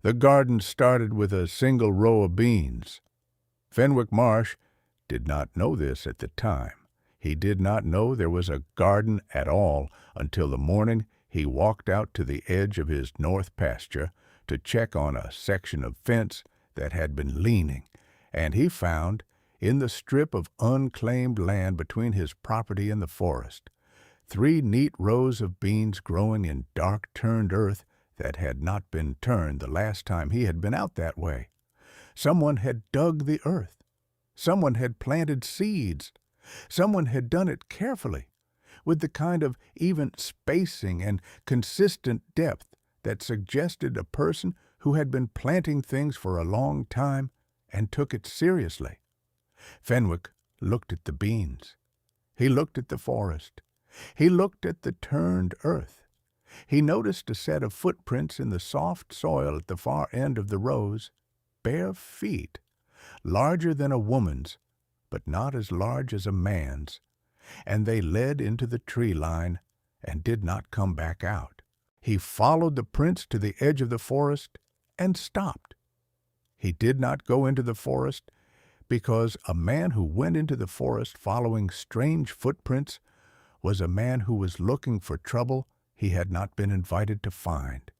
The garden started with a single row of beans. Fenwick Marsh did not know this at the time. He did not know there was a garden at all until the morning he walked out to the edge of his north pasture to check on a section of fence that had been leaning, and he found, in the strip of unclaimed land between his property and the forest, 3 neat rows of beans growing in dark turned earth that had not been turned the last time he had been out that way. Someone had dug the earth. Someone had planted seeds. Someone had done it carefully, with the kind of even spacing and consistent depth that suggested a person who had been planting things for a long time and took it seriously. Fenwick looked at the beans. He looked at the forest. He looked at the turned earth. He noticed a set of footprints in the soft soil at the far end of the rows, bare feet, larger than a woman's, but not as large as a man's, and they led into the tree line and did not come back out. He followed the prints to the edge of the forest and stopped. He did not go into the forest because a man who went into the forest following strange footprints was a man who was looking for trouble he had not been invited to find.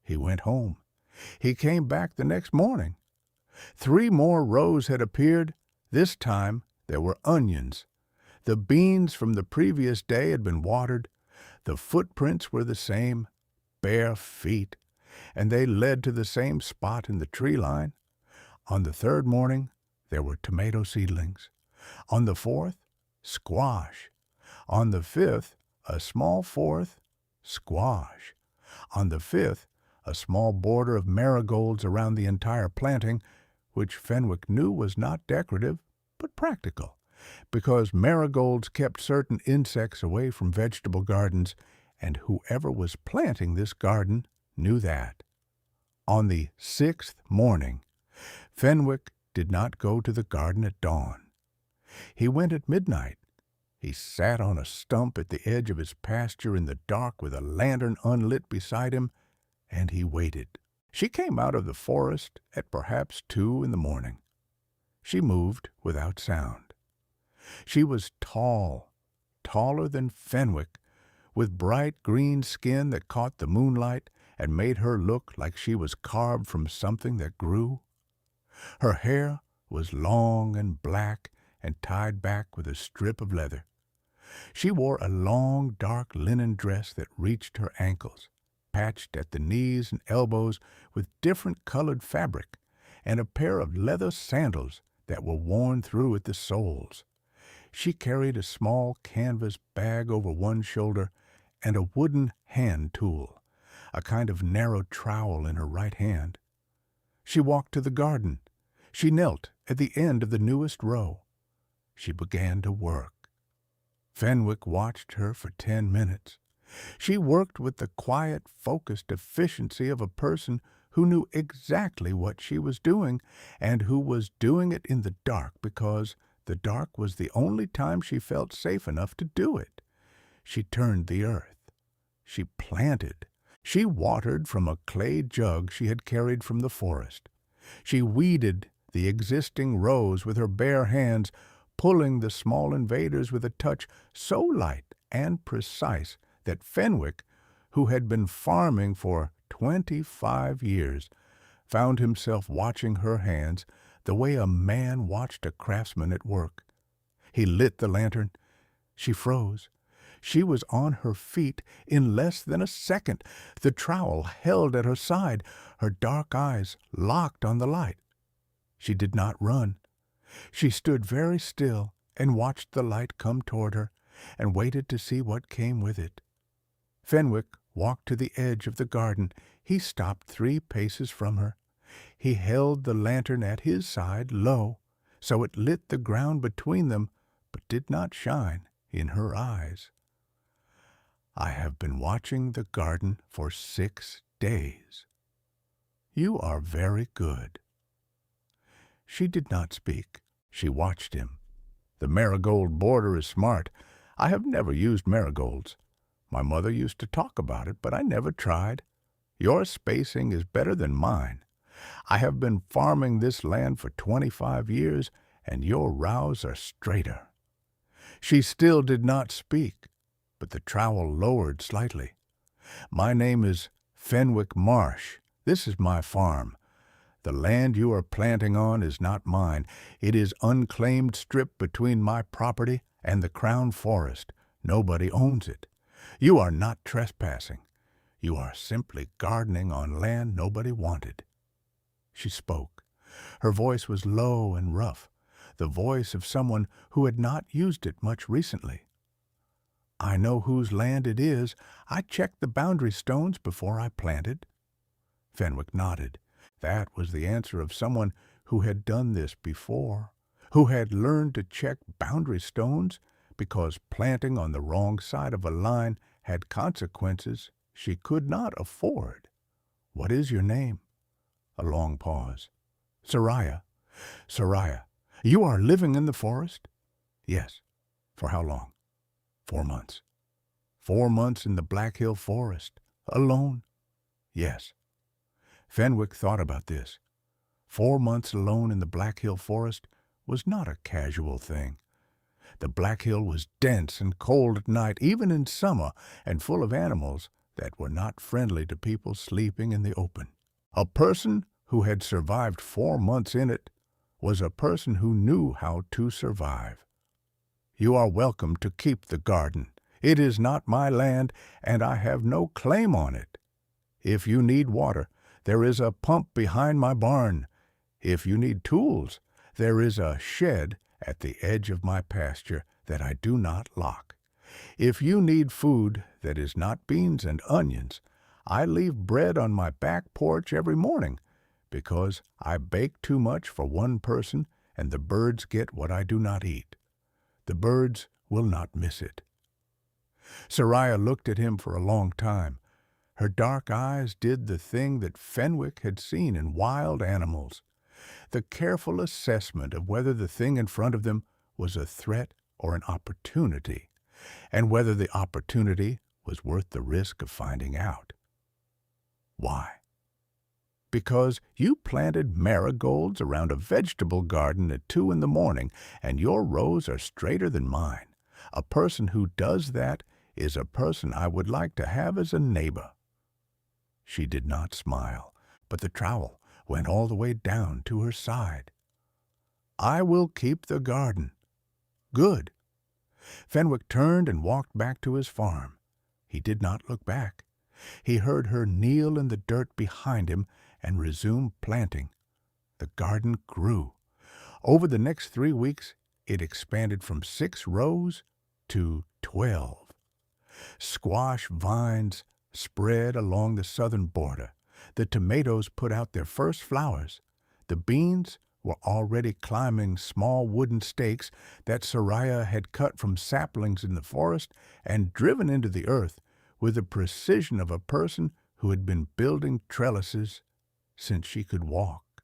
He went home. He came back the next morning. 3 more rows had appeared. This time there were onions. The beans from the previous day had been watered. The footprints were the same, bare feet, and they led to the same spot in the tree line. On the 3rd morning, there were tomato seedlings. On the 4th, squash. On the 5th, a small 4th, squash. On the 5th, a small border of marigolds around the entire planting, which Fenwick knew was not decorative, but practical, because marigolds kept certain insects away from vegetable gardens, and whoever was planting this garden knew that. On the 6th morning, Fenwick did not go to the garden at dawn. He went at midnight. He sat on a stump at the edge of his pasture in the dark with a lantern unlit beside him, and he waited. She came out of the forest at perhaps 2 in the morning. She moved without sound. She was tall, taller than Fenwick, with bright green skin that caught the moonlight and made her look like she was carved from something that grew. Her hair was long and black and tied back with a strip of leather. She wore a long, dark linen dress that reached her ankles, patched at the knees and elbows with different colored fabric, and a pair of leather sandals that were worn through at the soles. She carried a small canvas bag over one shoulder and a wooden hand tool, a kind of narrow trowel in her right hand. She walked to the garden. She knelt at the end of the newest row. She began to work. Fenwick watched her for 10 minutes. She worked with the quiet, focused efficiency of a person who knew exactly what she was doing and who was doing it in the dark because the dark was the only time she felt safe enough to do it. She turned the earth. She planted. She watered from a clay jug she had carried from the forest. She weeded the existing rows with her bare hands, pulling the small invaders with a touch so light and precise that Fenwick, who had been farming for 25 years, found himself watching her hands the way a man watched a craftsman at work. He lit the lantern. She froze. She was on her feet in less than a second, the trowel held at her side, her dark eyes locked on the light. She did not run. She stood very still and watched the light come toward her and waited to see what came with it. Fenwick walked to the edge of the garden. He stopped 3 paces from her. He held the lantern at his side low, so it lit the ground between them, but did not shine in her eyes. "I have been watching the garden for 6 days. You are very good." She did not speak. She watched him. "The marigold border is smart. I have never used marigolds. My mother used to talk about it, but I never tried. Your spacing is better than mine. I have been farming this land for 25 years, and your rows are straighter." She still did not speak, but the trowel lowered slightly. "My name is Fenwick Marsh. This is my farm. The land you are planting on is not mine. It is unclaimed strip between my property and the Crown Forest. Nobody owns it. You are not trespassing. You are simply gardening on land nobody wanted." She spoke. Her voice was low and rough, the voice of someone who had not used it much recently. "I know whose land it is. I checked the boundary stones before I planted." Fenwick nodded. That was the answer of someone who had done this before, who had learned to check boundary stones because planting on the wrong side of a line had consequences she could not afford. "What is your name?" A long pause. "Sariah." "Sariah, you are living in the forest?" "Yes." "For how long?" "4 months." "4 months in the Black Hill Forest, alone?" "Yes." Fenwick thought about this. 4 months alone in the Black Hill Forest was not a casual thing. The Black Hill was dense and cold at night, even in summer, and full of animals that were not friendly to people sleeping in the open. A person who had survived 4 months in it was a person who knew how to survive. "You are welcome to keep the garden. It is not my land, and I have no claim on it. If you need water, there is a pump behind my barn. If you need tools, there is a shed at the edge of my pasture that I do not lock. If you need food that is not beans and onions, I leave bread on my back porch every morning because I bake too much for one person and the birds get what I do not eat. The birds will not miss it." Sariah looked at him for a long time. Her dark eyes did the thing that Fenwick had seen in wild animals, the careful assessment of whether the thing in front of them was a threat or an opportunity, and whether the opportunity was worth the risk of finding out. "Why?" "Because you planted marigolds around a vegetable garden at 2 in the morning, and your rows are straighter than mine. A person who does that is a person I would like to have as a neighbor." She did not smile, but the trowel went all the way down to her side. "I will keep the garden." "Good." Fenwick turned and walked back to his farm. He did not look back. He heard her kneel in the dirt behind him and resume planting. The garden grew. Over the next 3 weeks, it expanded from 6 rows to 12. Squash vines spread along the southern border. The tomatoes put out their first flowers. The beans were already climbing small wooden stakes that Sariah had cut from saplings in the forest and driven into the earth with the precision of a person who had been building trellises since she could walk.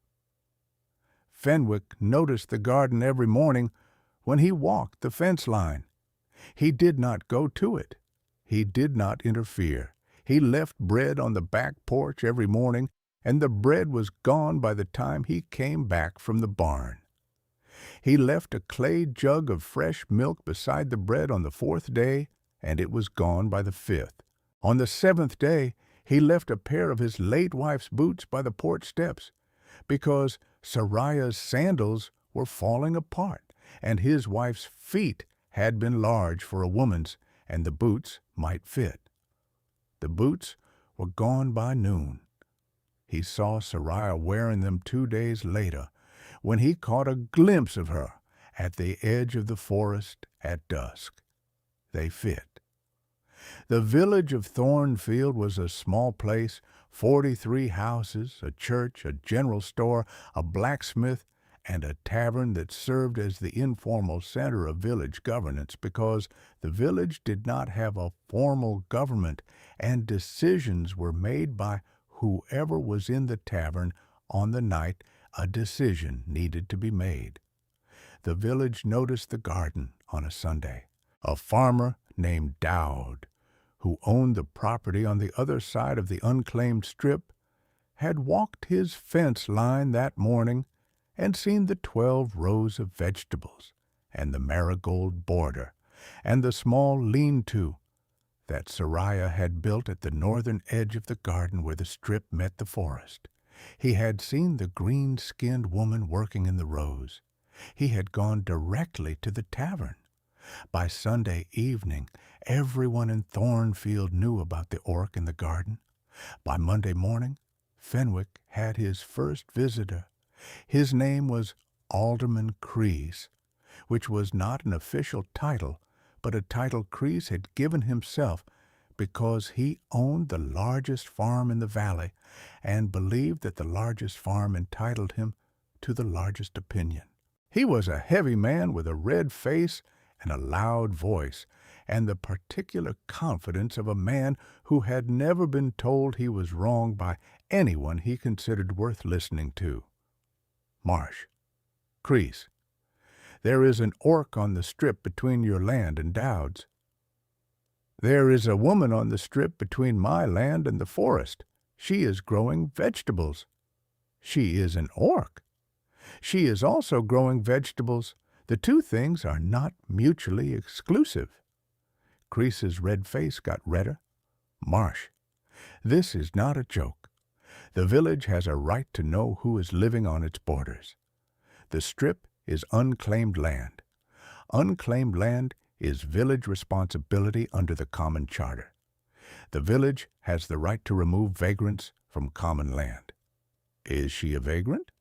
Fenwick noticed the garden every morning when he walked the fence line. He did not go to it. He did not interfere. He left bread on the back porch every morning, and the bread was gone by the time he came back from the barn. He left a clay jug of fresh milk beside the bread on the 4th day, and it was gone by the 5th. On the 7th day, he left a pair of his late wife's boots by the porch steps, because Sariah's sandals were falling apart, and his wife's feet had been large for a woman's, and the boots might fit. The boots were gone by noon. He saw Sariah wearing them 2 days later, when he caught a glimpse of her at the edge of the forest at dusk. They fit. The village of Thornfield was a small place, 43 houses, a church, a general store, a blacksmith, and a tavern that served as the informal center of village governance because the village did not have a formal government, and decisions were made by whoever was in the tavern on the night a decision needed to be made. The village noticed the garden on a Sunday. A farmer named Dowd, who owned the property on the other side of the unclaimed strip, had walked his fence line that morning and seen the 12 rows of vegetables and the marigold border and the small lean-to that Sariah had built at the northern edge of the garden where the strip met the forest. He had seen the green-skinned woman working in the rows. He had gone directly to the tavern. By Sunday evening, everyone in Thornfield knew about the orc in the garden. By Monday morning, Fenwick had his first visitor. His name was Alderman Crease, which was not an official title, but a title Crease had given himself because he owned the largest farm in the valley and believed that the largest farm entitled him to the largest opinion. He was a heavy man with a red face and a loud voice, and the particular confidence of a man who had never been told he was wrong by anyone he considered worth listening to. Marsh. Crease. There is an orc on the strip between your land and Dowd's. There is a woman on the strip between my land and the forest. She is growing vegetables. She is an orc. She is also growing vegetables. The two things are not mutually exclusive. Crease's red face got redder. Marsh. This is not a joke. The village has a right to know who is living on its borders. The strip is unclaimed land. Unclaimed land is village responsibility under the common charter. The village has the right to remove vagrants from common land. Is she a vagrant?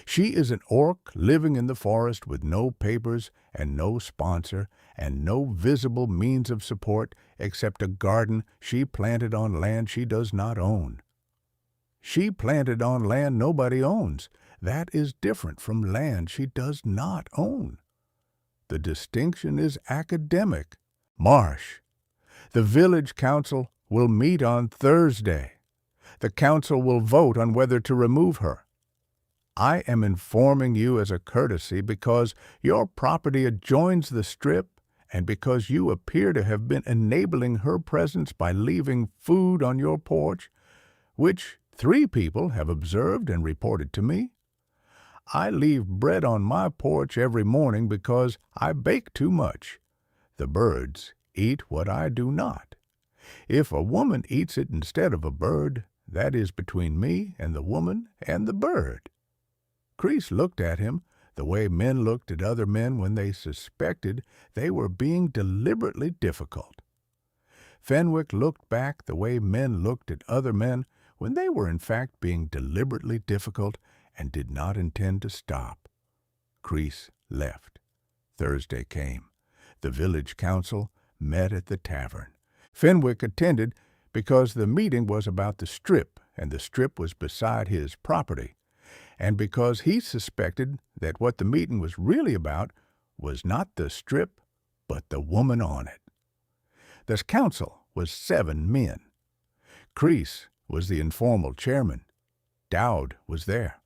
She is an orc living in the forest with no papers and no sponsor and no visible means of support except a garden she planted on land she does not own. She planted on land nobody owns. That is different from land she does not own. The distinction is academic. Marsh. The village council will meet on Thursday. The council will vote on whether to remove her. I am informing you as a courtesy because your property adjoins the strip and because you appear to have been enabling her presence by leaving food on your porch, which 3 people have observed and reported to me. I leave bread on my porch every morning because I bake too much. The birds eat what I do not. If a woman eats it instead of a bird, that is between me and the woman and the bird. Crease looked at him the way men looked at other men when they suspected they were being deliberately difficult. Fenwick looked back the way men looked at other men when they were in fact being deliberately difficult and did not intend to stop. Crease left. Thursday came. The village council met at the tavern. Fenwick attended because the meeting was about the strip, and the strip was beside his property, and because he suspected that what the meeting was really about was not the strip, but the woman on it. The council was 7 men. Crease was the informal chairman. Dowd was there.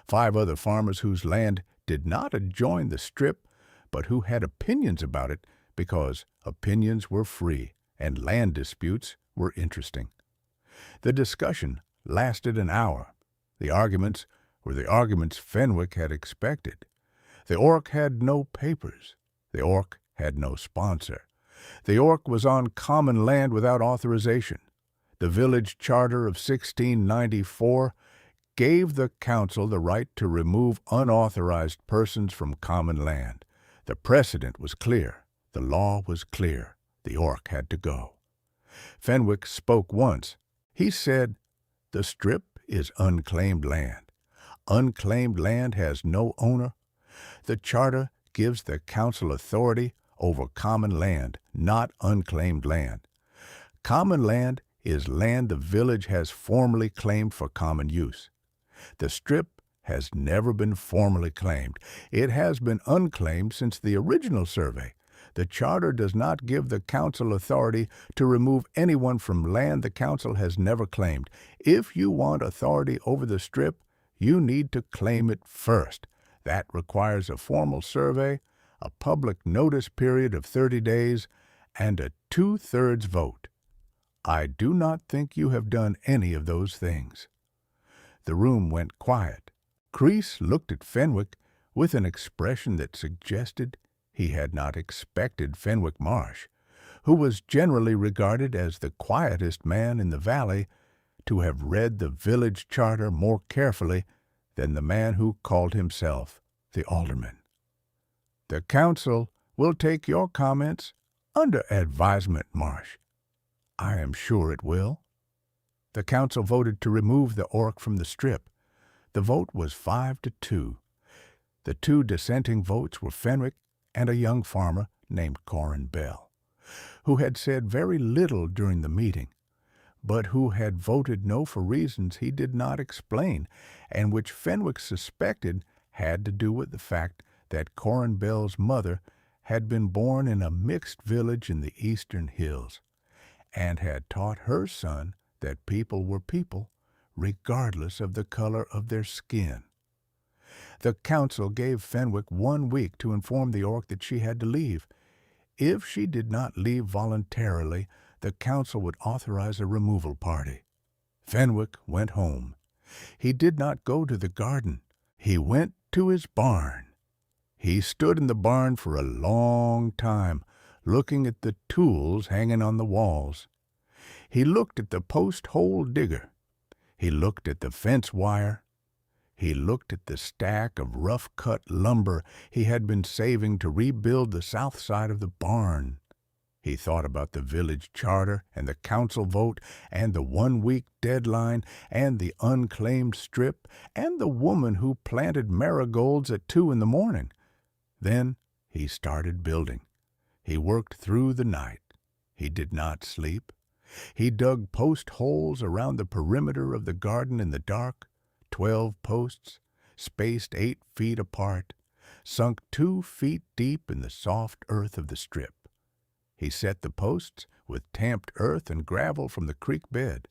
5 other farmers whose land did not adjoin the strip, but who had opinions about it because opinions were free and land disputes were interesting. The discussion lasted an hour. The arguments were the arguments Fenwick had expected. The orc had no papers. The orc had no sponsor. The orc was on common land without authorization. The village charter of 1694 gave the council the right to remove unauthorized persons from common land. The precedent was clear. The law was clear. The orc had to go. Fenwick spoke once. He said, "The strip is unclaimed land. Unclaimed land has no owner. The charter gives the council authority over common land, not unclaimed land. Common land is land the village has formally claimed for common use. The strip has never been formally claimed. It has been unclaimed since the original survey. The charter does not give the council authority to remove anyone from land the council has never claimed. If you want authority over the strip, you need to claim it first. That requires a formal survey, a public notice period of 30 days, and a 2/3 vote. I do not think you have done any of those things." The room went quiet. Crease looked at Fenwick with an expression that suggested he had not expected Fenwick Marsh, who was generally regarded as the quietest man in the valley, to have read the village charter more carefully than the man who called himself the alderman. "The council will take your comments under advisement, Marsh." "I am sure it will." The council voted to remove the orc from the strip. The vote was 5-2. The two dissenting votes were Fenwick and a young farmer named Corin Bell, who had said very little during the meeting, but who had voted no for reasons he did not explain, and which Fenwick suspected had to do with the fact that Corin Bell's mother had been born in a mixed village in the eastern hills, and had taught her son that people were people, regardless of the color of their skin. The council gave Fenwick 1 week to inform the orc that she had to leave. If she did not leave voluntarily, the council would authorize a removal party. Fenwick went home. He did not go to the garden. He went to his barn. He stood in the barn for a long time, looking at the tools hanging on the walls. He looked at the post-hole digger. He looked at the fence wire. He looked at the stack of rough-cut lumber he had been saving to rebuild the south side of the barn. He thought about the village charter and the council vote and the 1-week deadline and the unclaimed strip and the woman who planted marigolds at 2 in the morning. Then he started building. He worked through the night. He did not sleep. He dug post holes around the perimeter of the garden in the dark, 12 posts, spaced 8 feet apart, sunk 2 feet deep in the soft earth of the strip. He set the posts with tamped earth and gravel from the creek bed.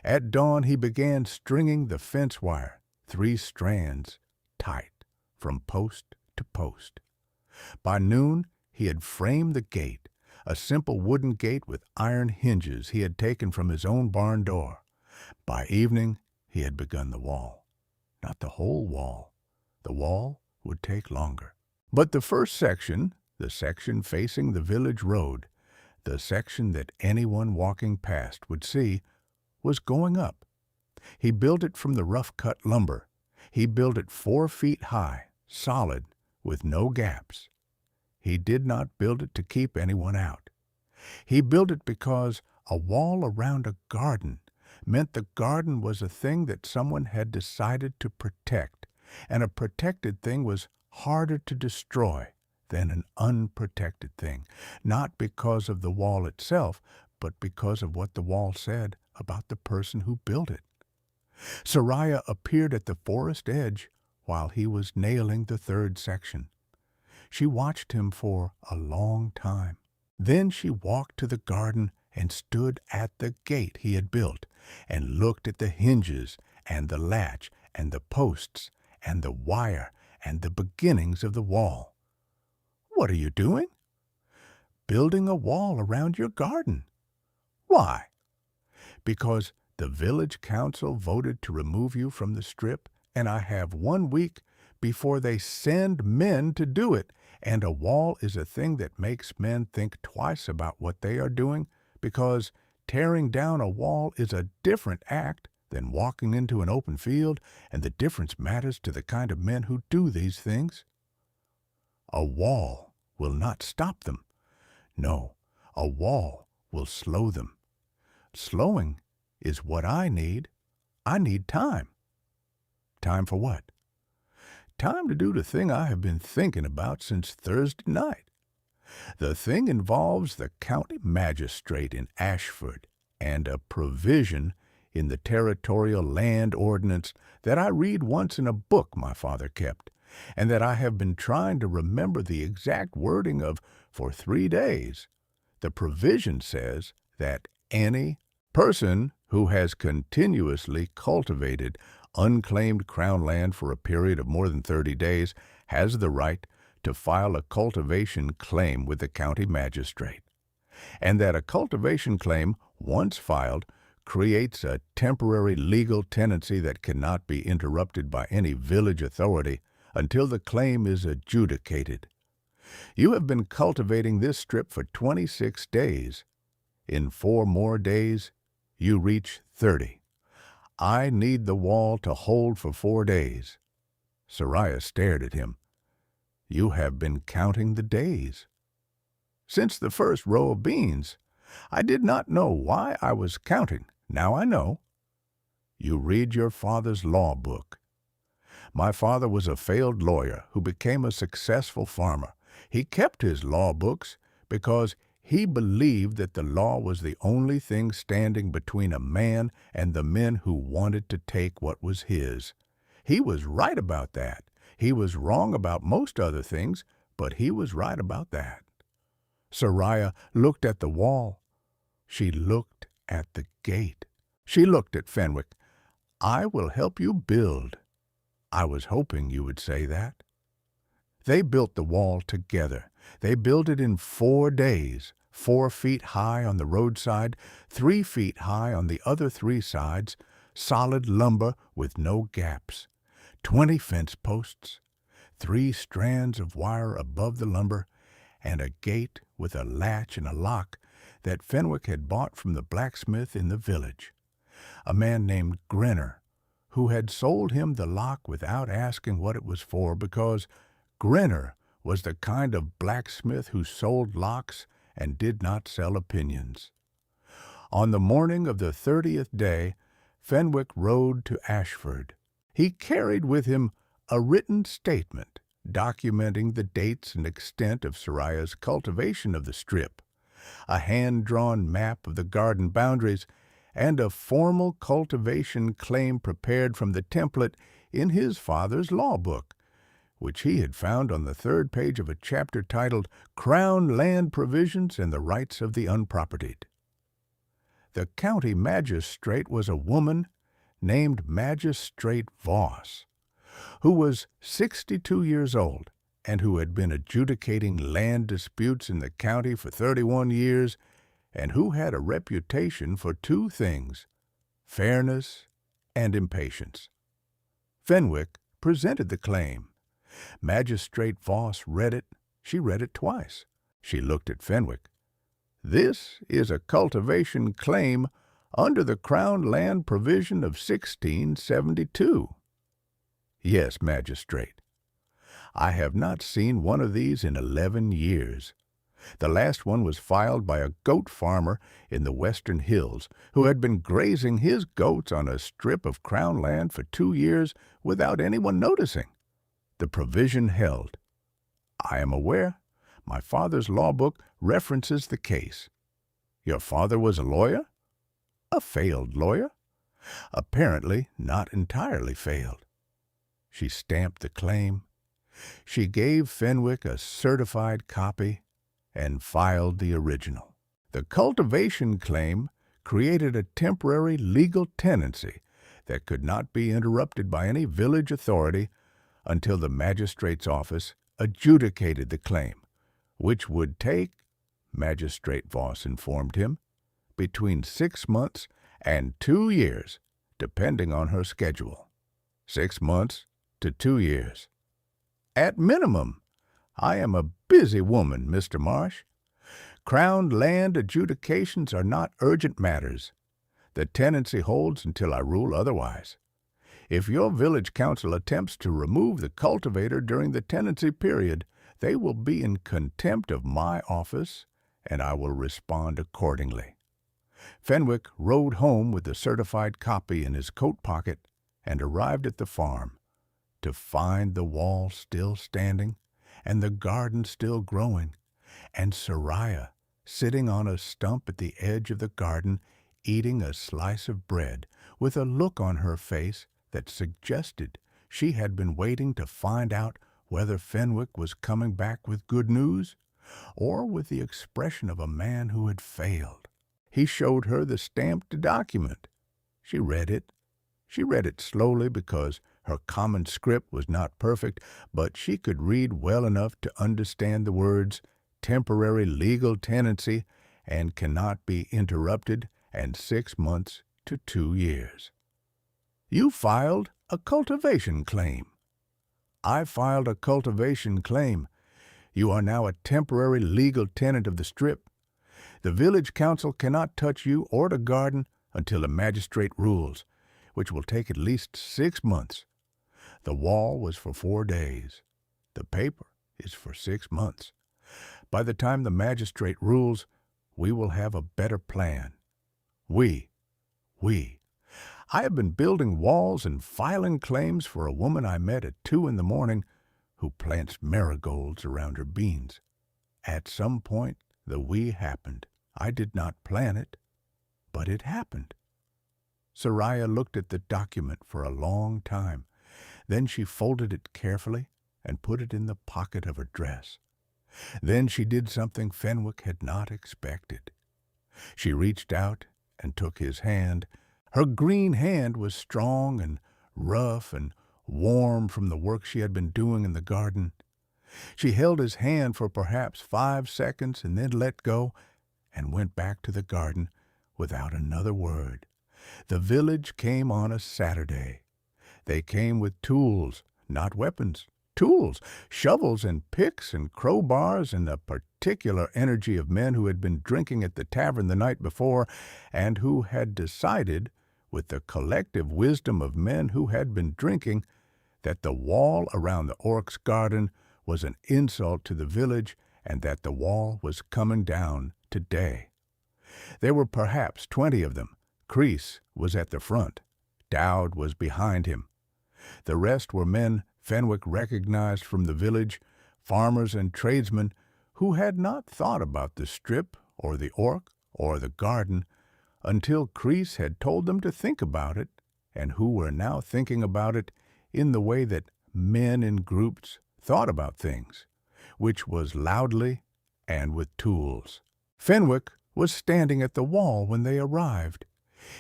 At dawn he began stringing the fence wire, 3 strands, tight, from post to post. By noon he had framed the gate, a simple wooden gate with iron hinges he had taken from his own barn door. By evening he had begun the wall. Not the whole wall. The wall would take longer. But the first section, the section facing the village road, the section that anyone walking past would see, was going up. He built it from the rough-cut lumber. He built it 4 feet high, solid, with no gaps. He did not build it to keep anyone out. He built it because a wall around a garden meant the garden was a thing that someone had decided to protect, and a protected thing was harder to destroy than an unprotected thing, not because of the wall itself, but because of what the wall said about the person who built it. Sariah appeared at the forest edge while he was nailing the 3rd section. She watched him for a long time. Then she walked to the garden and stood at the gate he had built, and looked at the hinges and the latch and the posts and the wire and the beginnings of the wall. "What are you doing?" "Building a wall around your garden." "Why?" "Because the village council voted to remove you from the strip, and I have 1 week before they send men to do it, and a wall is a thing that makes men think twice about what they are doing, because tearing down a wall is a different act than walking into an open field, and the difference matters to the kind of men who do these things. A wall will not stop them. No, a wall will slow them. Slowing is what I need. I need time." "Time for what?" "Time to do the thing I have been thinking about since Thursday night. The thing involves the county magistrate in Ashford and a provision in the territorial land ordinance that I read once in a book my father kept, and that I have been trying to remember the exact wording of for 3 days. The provision says that any person who has continuously cultivated unclaimed crown land for a period of more than 30 days has the right to file a cultivation claim with the county magistrate, and that a cultivation claim, once filed, creates a temporary legal tenancy that cannot be interrupted by any village authority until the claim is adjudicated. You have been cultivating this strip for 26 days. In 4 more days, you reach 30. I need the wall to hold for 4 days. Sariah stared at him. You have been counting the days. Since the first row of beans. I did not know why I was counting. Now I know. You read your father's law book. My father was a failed lawyer who became a successful farmer. He kept his law books because he believed that the law was the only thing standing between a man and the men who wanted to take what was his. He was right about that. He was wrong about most other things, but he was right about that. Sariah looked at the wall. She looked at the gate. She looked at Fenwick. I will help you build. I was hoping you would say that. They built the wall together. They built it in 4 days, 4 feet high on the roadside, 3 feet high on the other 3 sides, solid lumber with no gaps, 20 fence posts, 3 strands of wire above the lumber, and a gate with a latch and a lock that Fenwick had bought from the blacksmith in the village, a man named Grinner, who had sold him the lock without asking what it was for, because Grinner was the kind of blacksmith who sold locks and did not sell opinions. On the morning of the 30th day, Fenwick rode to Ashford. He carried with him a written statement documenting the dates and extent of Sariah's cultivation of the strip, a hand-drawn map of the garden boundaries, and a formal cultivation claim prepared from the template in his father's law book, which he had found on the 3rd page of a chapter titled Crown Land Provisions and the Rights of the Unpropertied. The county magistrate was a woman named Magistrate Voss, who was 62 years old and who had been adjudicating land disputes in the county for 31 years and who had a reputation for 2 things, fairness and impatience. Fenwick presented the claim. Magistrate Voss read it. She read it twice. She looked at Fenwick. This is a cultivation claim under the Crown Land Provision of 1672. Yes, Magistrate. I have not seen one of these in 11 years. The last one was filed by a goat farmer in the Western Hills who had been grazing his goats on a strip of Crown land for 2 years without anyone noticing. The provision held. I am aware. My father's law book references the case. Your father was a lawyer? A failed lawyer? Apparently not entirely failed. She stamped the claim. She gave Fenwick a certified copy and filed the original. The cultivation claim created a temporary legal tenancy that could not be interrupted by any village authority until the magistrate's office adjudicated the claim, which would take, Magistrate Voss informed him, between 6 months and 2 years, depending on her schedule. 6 months to 2 years. At minimum. I am a busy woman, Mr. Marsh. Crown land adjudications are not urgent matters. The tenancy holds until I rule otherwise. If your village council attempts to remove the cultivator during the tenancy period, they will be in contempt of my office, and I will respond accordingly. Fenwick rode home with the certified copy in his coat pocket and arrived at the farm to find the wall still standing and the garden still growing, and Sariah sitting on a stump at the edge of the garden eating a slice of bread with a look on her face that suggested she had been waiting to find out whether Fenwick was coming back with good news or with the expression of a man who had failed. He showed her the stamped document. She read it. She read it slowly because her common script was not perfect, but she could read well enough to understand the words temporary legal tenancy and cannot be interrupted and 6 months to 2 years. You filed a cultivation claim. I filed a cultivation claim. You are now a temporary legal tenant of the Strip. The village council cannot touch you or the garden until a magistrate rules, which will take at least 6 months. The wall was for 4 days. The paper is for 6 months. By the time the magistrate rules, we will have a better plan. We. I have been building walls and filing claims for a woman I met at 2 in the morning who plants marigolds around her beans. At some point, the we happened. I did not plan it, but it happened. Sariah looked at the document for a long time. Then she folded it carefully and put it in the pocket of her dress. Then she did something Fenwick had not expected. She reached out and took his hand. Her green hand was strong and rough and warm from the work she had been doing in the garden. She held his hand for perhaps 5 seconds and then let go and went back to the garden without another word. The village came on a Saturday. They came with tools, not weapons. Tools, shovels and picks and crowbars, and the particular energy of men who had been drinking at the tavern the night before, and who had decided, with the collective wisdom of men who had been drinking, that the wall around the Orc's garden was an insult to the village, and that the wall was coming down today. There were perhaps 20 of them. Kreese was at the front. Dowd was behind him. The rest were men Fenwick recognized from the village, farmers and tradesmen who had not thought about the Strip or the Orc or the garden until Kreese had told them to think about it, and who were now thinking about it in the way that men in groups thought about things, which was loudly and with tools. Fenwick was standing at the wall when they arrived.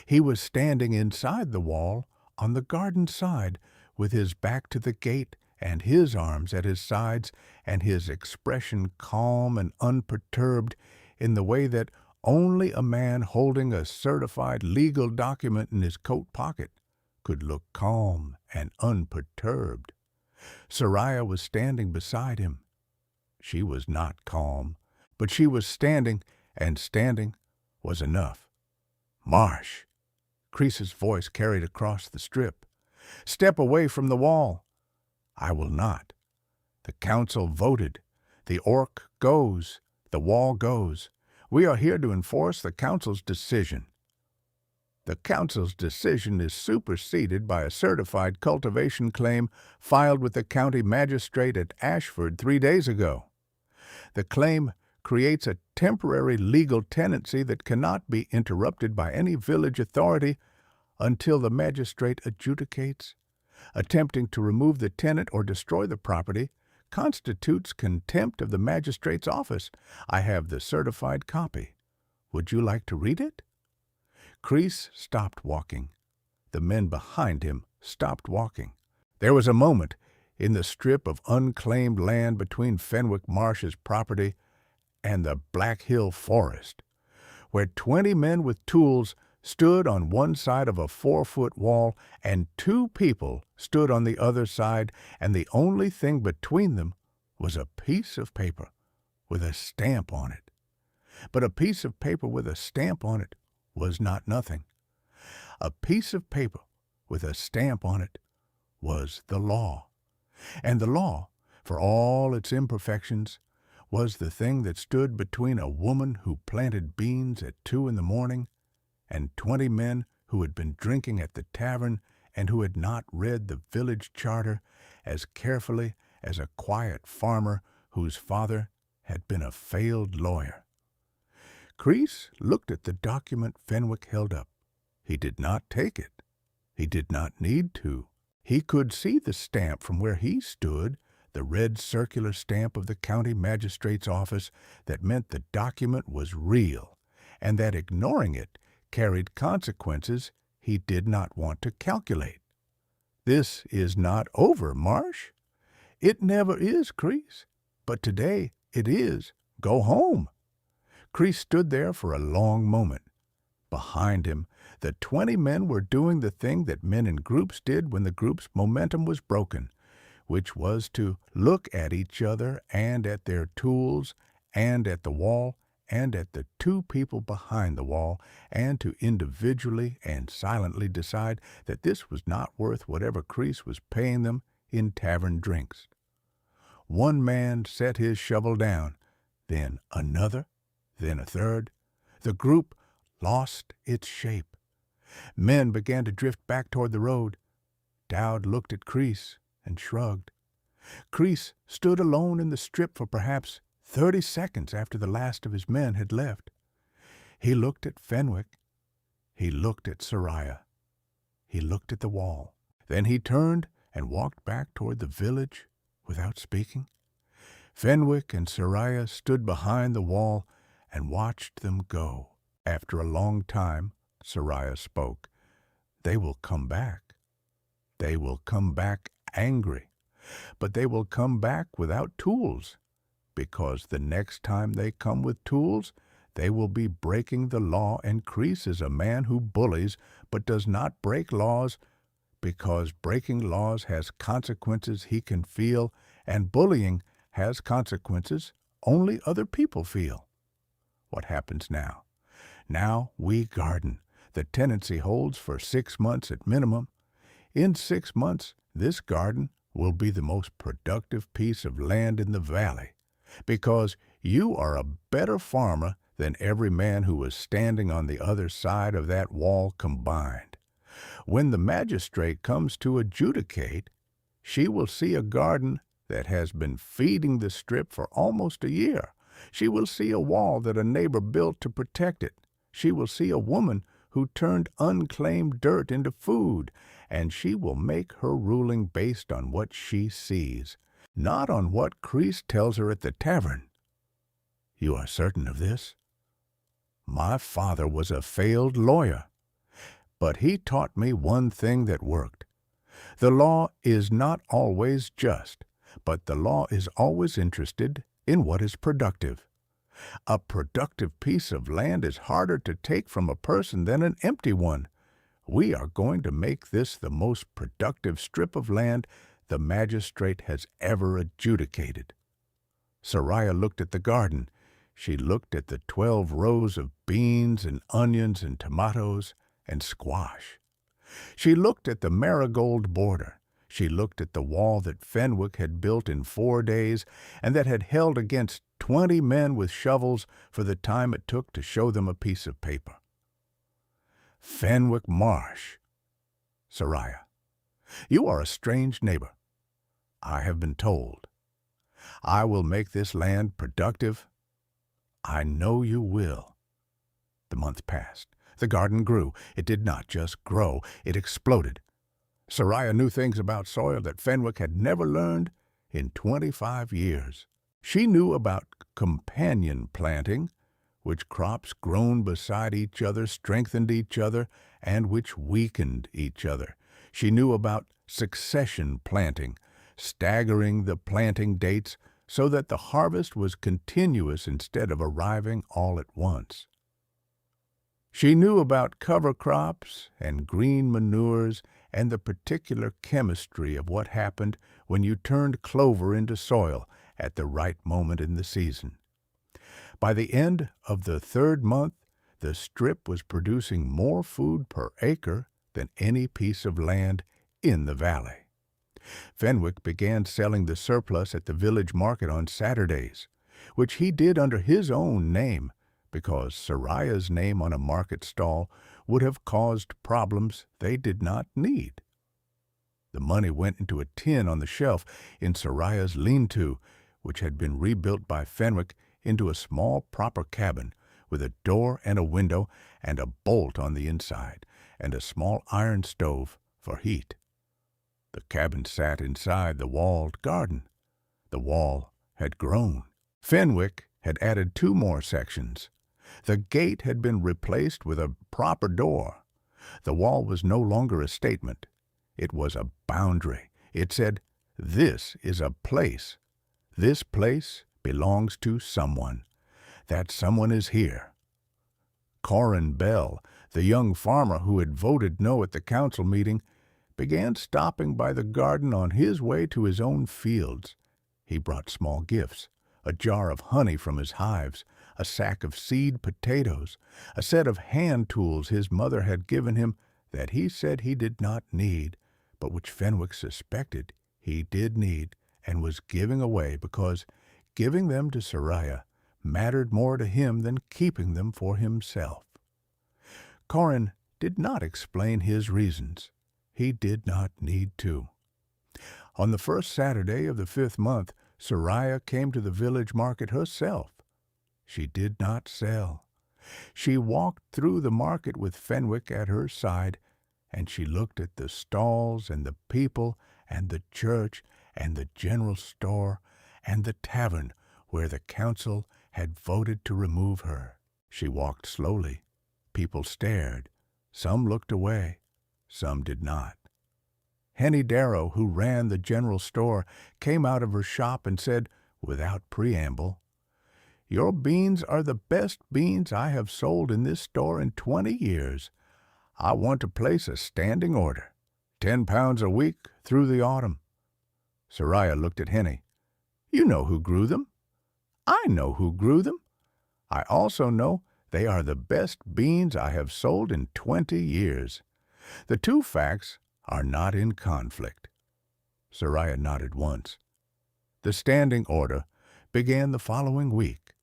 He was standing inside the wall on the garden side, with his back to the gate and his arms at his sides and his expression calm and unperturbed in the way that only a man holding a certified legal document in his coat pocket could look calm and unperturbed. Sariah was standing beside him. She was not calm, but she was standing, and standing was enough. "Marsh!" Kreese's voice carried across the Strip. "Step away from the wall." "I will not." The council voted. The Orc goes. The wall goes. We are here to enforce the council's decision. The council's decision is superseded by a certified cultivation claim filed with the county magistrate at Ashford 3 days ago. The claim creates a temporary legal tenancy that cannot be interrupted by any village authority until the magistrate adjudicates. Attempting to remove the tenant or destroy the property constitutes contempt of the magistrate's office. I have the certified copy. Would you like to read it? Kreese stopped walking. The men behind him stopped walking. There was a moment in the strip of unclaimed land between Fenwick Marsh's property and the Black Hill Forest, where 20 men with tools stood on one side of a 4-foot wall, and 2 people stood on the other side, and the only thing between them was a piece of paper with a stamp on it. But a piece of paper with a stamp on it was not nothing. A piece of paper with a stamp on it was the law. And the law, for all its imperfections, was the thing that stood between a woman who planted beans at 2 in the morning and 20 men who had been drinking at the tavern and who had not read the village charter as carefully as a quiet farmer whose father had been a failed lawyer. Kreese looked at the document Fenwick held up. He did not take it. He did not need to. He could see the stamp from where he stood, the red circular stamp of the county magistrate's office that meant the document was real, and that ignoring it carried consequences he did not want to calculate. This is not over, Marsh. It never is, Kreese. But today it is. Go home. Kreese stood there for a long moment. Behind him, the 20 men were doing the thing that men in groups did when the group's momentum was broken, which was to look at each other and at their tools and at the wall and at the two people behind the wall, and to individually and silently decide that this was not worth whatever Kreese was paying them in tavern drinks. One man set his shovel down, then another, then a third. The group lost its shape. Men began to drift back toward the road. Dowd looked at Kreese and shrugged. Kreese stood alone in the strip for perhaps 30 seconds after the last of his men had left. He looked at Fenwick. He looked at Sariah. He looked at the wall. Then he turned and walked back toward the village without speaking. Fenwick and Sariah stood behind the wall and watched them go. After a long time, Sariah spoke. They will come back. They will come back angry. But they will come back without tools, because the next time they come with tools, they will be breaking the law, and Kreese is a man who bullies but does not break laws, because breaking laws has consequences he can feel, and bullying has consequences only other people feel. What happens now? Now we garden. The tenancy holds for 6 months at minimum. In 6 months, this garden will be the most productive piece of land in the valley, because you are a better farmer than every man who was standing on the other side of that wall combined. When the magistrate comes to adjudicate, she will see a garden that has been feeding the strip for almost a year. She will see a wall that a neighbor built to protect it. She will see a woman who turned unclaimed dirt into food, and she will make her ruling based on what she sees, not on what Kreese tells her at the tavern. You are certain of this? My father was a failed lawyer, but he taught me one thing that worked. The law is not always just, but the law is always interested in what is productive. A productive piece of land is harder to take from a person than an empty one. We are going to make this the most productive strip of land the magistrate has ever adjudicated. Sariah looked at the garden. She looked at the 12 rows of beans and onions and tomatoes and squash. She looked at the marigold border. She looked at the wall that Fenwick had built in 4 days and that had held against 20 men with shovels for the time it took to show them a piece of paper. Fenwick Marsh. Sariah, you are a strange neighbor. I have been told. I will make this land productive. I know you will. The month passed. The garden grew. It did not just grow, it exploded. Sariah knew things about soil that Fenwick had never learned in 25 years. She knew about companion planting, which crops grown beside each other strengthened each other and which weakened each other. She knew about succession planting, staggering the planting dates so that the harvest was continuous instead of arriving all at once. She knew about cover crops and green manures and the particular chemistry of what happened when you turned clover into soil at the right moment in the season. By the end of the 3rd month, the strip was producing more food per acre than any piece of land in the valley. Fenwick began selling the surplus at the village market on Saturdays, which he did under his own name, because Sariah's name on a market stall would have caused problems they did not need. The money went into a tin on the shelf in Sariah's lean-to, which had been rebuilt by Fenwick into a small proper cabin with a door and a window and a bolt on the inside and a small iron stove for heat. The cabin sat inside the walled garden. The wall had grown. Fenwick had added 2 more sections. The gate had been replaced with a proper door. The wall was no longer a statement. It was a boundary. It said, "This is a place. This place belongs to someone. That someone is here." Corin Bell, The young farmer who had voted no at the council meeting began stopping by the garden on his way to his own fields. He brought small gifts, a jar of honey from his hives, a sack of seed potatoes, a set of hand tools his mother had given him that he said he did not need, but which Fenwick suspected he did need and was giving away because giving them to Sariah mattered more to him than keeping them for himself. Corin did not explain his reasons. He did not need to. On the first Saturday of the 5th month, Sariah came to the village market herself. She did not sell. She walked through the market with Fenwick at her side, and she looked at the stalls and the people and the church and the general store and the tavern where the council had voted to remove her. She walked slowly. People stared. Some looked away. Some did not. Henny Darrow, who ran the general store, came out of her shop and said, without preamble, "Your beans are the best beans I have sold in this store in 20 years. I want to place a standing order, 10 pounds a week through the autumn." Sariah looked at Henny. "You know who grew them." "I know who grew them. I also know they are the best beans I have sold in 20 years. The two facts are not in conflict." Sariah nodded once. The standing order began the following week.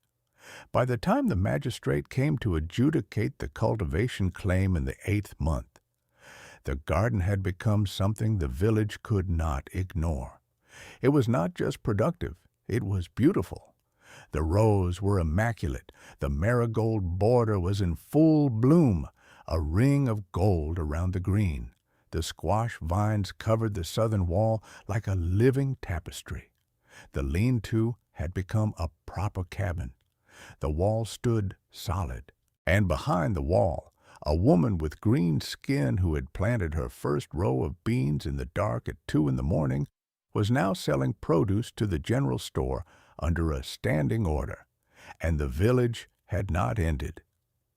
By the time the magistrate came to adjudicate the cultivation claim in the 8th month, the garden had become something the village could not ignore. It was not just productive, it was beautiful. The rows were immaculate, the marigold border was in full bloom, a ring of gold around the green. The squash vines covered the southern wall like a living tapestry. The lean-to had become a proper cabin. The wall stood solid, and behind the wall, a woman with green skin who had planted her first row of beans in the dark at 2 in the morning was now selling produce to the general store under a standing order, and the village had not ended.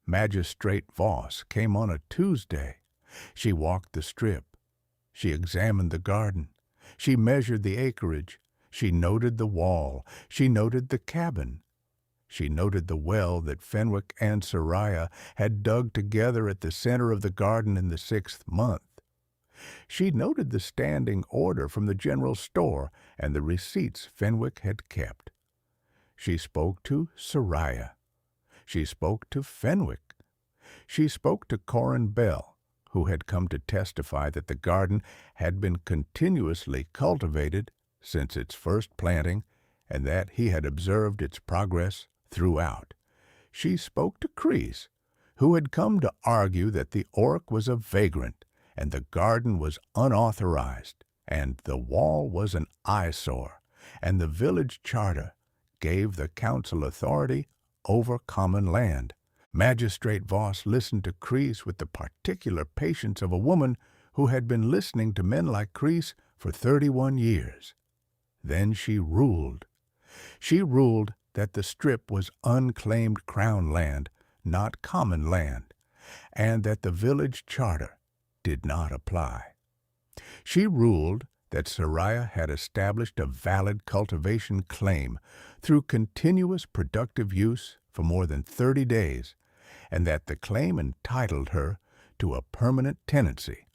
Magistrate Voss came on a Tuesday. She walked the strip. She examined the garden. She measured the acreage. She noted the wall. She noted the cabin. She noted the well that Fenwick and Sariah had dug together at the center of the garden in the 6th month. She noted the standing order from the general store and the receipts Fenwick had kept. She spoke to Sariah. She spoke to Fenwick. She spoke to Corin Bell, who had come to testify that the garden had been continuously cultivated since its first planting and that he had observed its progress throughout. She spoke to Kreese, who had come to argue that the orc was a vagrant and the garden was unauthorized and the wall was an eyesore and the village charter gave the council authority over common land. Magistrate Voss listened to Kreese with the particular patience of a woman who had been listening to men like Kreese for 31 years. Then she ruled. She ruled that the strip was unclaimed crown land, not common land, and that the village charter did not apply. She ruled that Sariah had established a valid cultivation claim through continuous productive use for more than 30 days, and that the claim entitled her to a permanent tenancy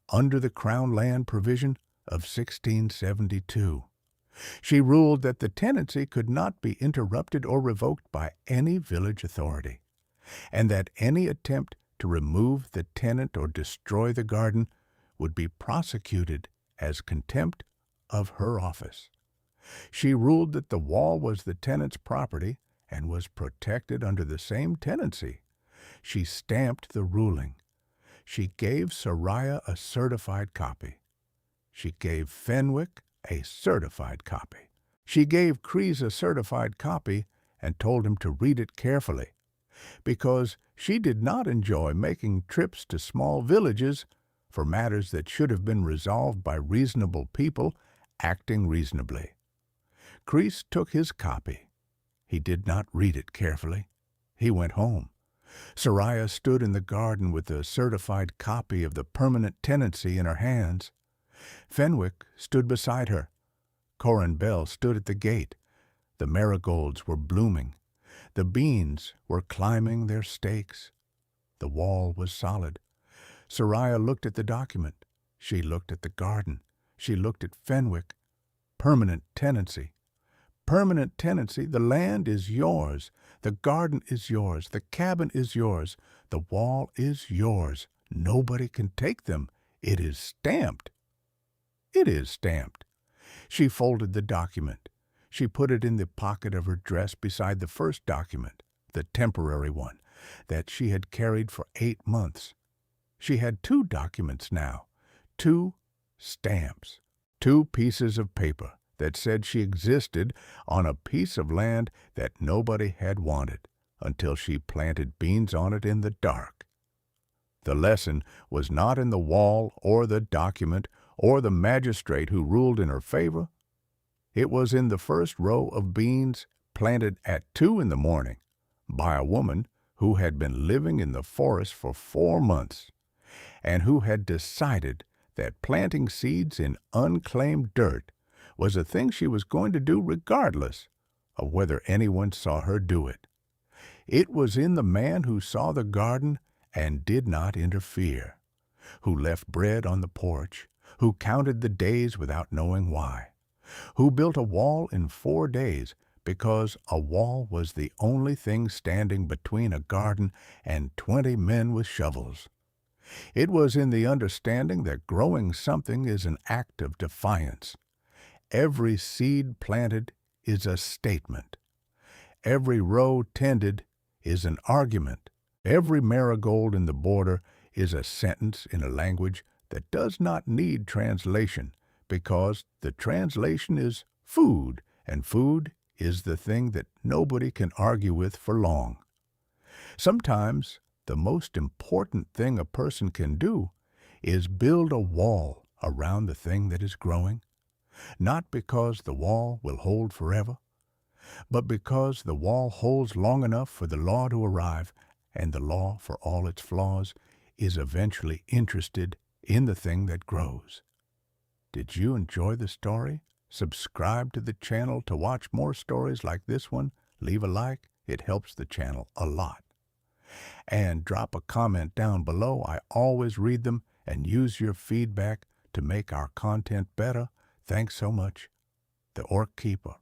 under the Crown Land provision of 1672. She ruled that the tenancy could not be interrupted or revoked by any village authority, and that any attempt to remove the tenant or destroy the garden would be prosecuted as contempt of her office. She ruled that the wall was the tenant's property and was protected under the same tenancy. She stamped the ruling. She gave Sariah a certified copy. She gave Fenwick a certified copy. She gave Kreese a certified copy and told him to read it carefully, because she did not enjoy making trips to small villages for matters that should have been resolved by reasonable people acting reasonably. Kreese took his copy. He did not read it carefully. He went home. Sariah stood in the garden with a certified copy of the permanent tenancy in her hands. Fenwick stood beside her. Corin Bell stood at the gate. The marigolds were blooming. The beans were climbing their stakes. The wall was solid. Sariah looked at the document. She looked at the garden. She looked at Fenwick. Permanent tenancy. Permanent tenancy. The land is yours. The garden is yours. The cabin is yours. The wall is yours. Nobody can take them. It is stamped. It is stamped. She folded the document. She put it in the pocket of her dress beside the first document, the temporary one, that she had carried for 8 months. She had 2 documents now, 2 stamps, 2 pieces of paper that said she existed on a piece of land that nobody had wanted until she planted beans on it in the dark. The lesson was not in the wall or the document or the magistrate who ruled in her favor. It was in the first row of beans planted at 2 in the morning by a woman who had been living in the forest for 4 months and who had decided that planting seeds in unclaimed dirt was a thing she was going to do regardless of whether anyone saw her do it. It was in the man who saw the garden and did not interfere, who left bread on the porch, who counted the days without knowing why, who built a wall in 4 days because a wall was the only thing standing between a garden and 20 men with shovels. It was in the understanding that growing something is an act of defiance. Every seed planted is a statement. Every row tended is an argument. Every marigold in the border is a sentence in a language that does not need translation, because the translation is food, and food is the thing that nobody can argue with for long. Sometimes the most important thing a person can do is build a wall around the thing that is growing, not because the wall will hold forever, but because the wall holds long enough for the law to arrive, and the law, for all its flaws, is eventually interested in the thing that grows. Did you enjoy the story? Subscribe to the channel to watch more stories like this one. Leave a like. It helps the channel a lot. And drop a comment down below. I always read them and use your feedback to make our content better. Thanks so much. The Orc Keeper.